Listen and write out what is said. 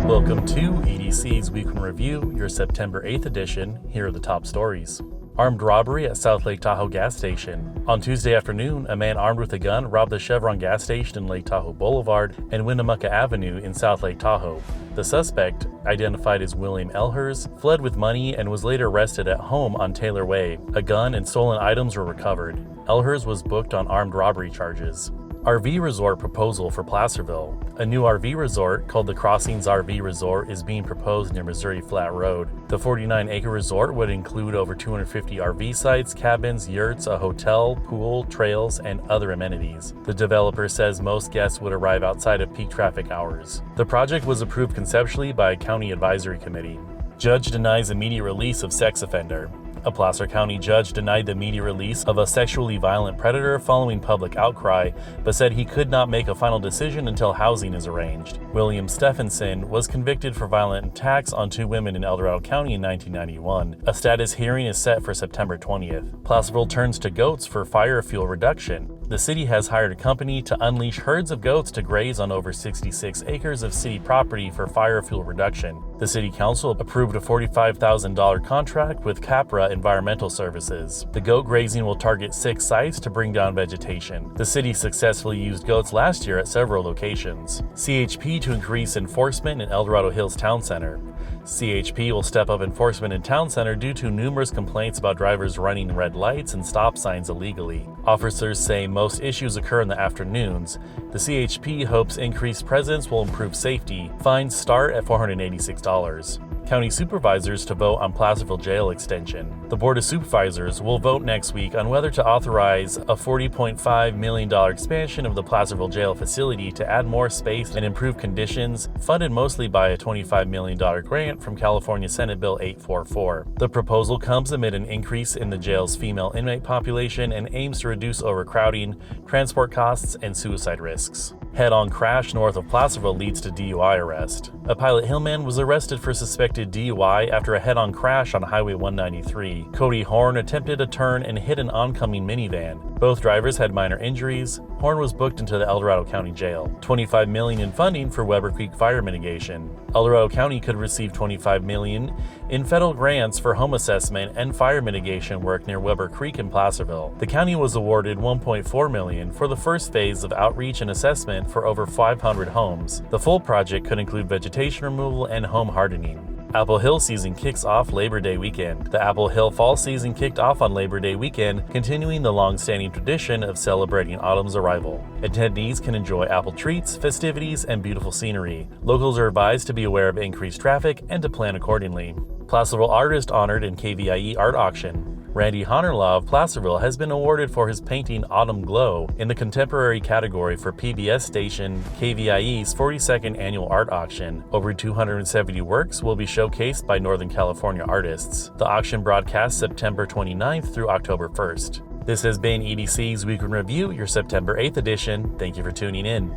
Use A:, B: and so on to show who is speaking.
A: Welcome to EDC's Week in Review, your September 8th edition. Here are the top stories. Armed robbery at South Lake Tahoe gas station. On Tuesday afternoon, a man armed with a gun robbed the Chevron gas station in Lake Tahoe Boulevard and Winnemucca Avenue in South Lake Tahoe. The suspect, identified as William Elhers, fled with money and was later arrested at home on Taylor Way. A gun and stolen items were recovered. Elhers was booked on armed robbery charges. RV resort proposal for Placerville. A new RV resort called the Crossings RV Resort is being proposed near Missouri Flat Road. The 49-acre resort would include over 250 RV sites, cabins, yurts, a hotel, pool, trails, and other amenities. The developer says most guests would arrive outside of peak traffic hours. The project was approved conceptually by a county advisory committee. Judge denies immediate release of sex offender. A Placer County judge denied the immediate release of a sexually violent predator following public outcry, but said he could not make a final decision until housing is arranged. William Stephenson was convicted for violent attacks on two women in El Dorado County in 1991. A status hearing is set for September 20th. Placerville turns to goats for fire fuel reduction. The city has hired a company to unleash herds of goats to graze on over 66 acres of city property for fire fuel reduction. The city council approved a $45,000 contract with Capra Environmental Services. The goat grazing will target 6 sites to bring down vegetation. The city successfully used goats last year at several locations. CHP to increase enforcement in El Dorado Hills Town Center. CHP will step up enforcement in Town Center due to numerous complaints about drivers running red lights and stop signs illegally. Officers say most issues occur in the afternoons. The CHP hopes increased presence will improve safety. Fines start at $486. County Supervisors to vote on Placerville Jail extension. The Board of Supervisors will vote next week on whether to authorize a $40.5 million expansion of the Placerville Jail facility to add more space and improve conditions, funded mostly by a $25 million grant from California Senate Bill 844. The proposal comes amid an increase in the jail's female inmate population and aims to reduce overcrowding, transport costs, and suicide risks. Head-on crash north of Placerville leads to DUI arrest. A Pilot Hill man was arrested for suspected DUI after a head-on crash on Highway 193. Cody Horn attempted a turn and hit an oncoming minivan. Both drivers had minor injuries. Horn was booked into the El Dorado County Jail. $25 million in funding for Weber Creek fire mitigation. El Dorado County could receive $25 million in federal grants for home assessment and fire mitigation work near Weber Creek in Placerville. The county was awarded $1.4 million for the first phase of outreach and assessment for over 500 homes. The full project could include vegetation removal and home hardening. Apple Hill season kicks off Labor Day weekend. The Apple Hill fall season kicked off on Labor Day weekend, continuing the long-standing tradition of celebrating autumn's arrival. Attendees can enjoy apple treats, festivities, and beautiful scenery. Locals are advised to be aware of increased traffic and to plan accordingly. Placerville artist honored in KVIE art auction. Randy Honorlaw of Placerville has been awarded for his painting Autumn Glow in the contemporary category for PBS station KVIE's 42nd annual art auction. Over 270 works will be showcased by Northern California artists. The auction broadcasts September 29th through October 1st. This has been EDC's Week in Review, your September 8th edition. Thank you for tuning in.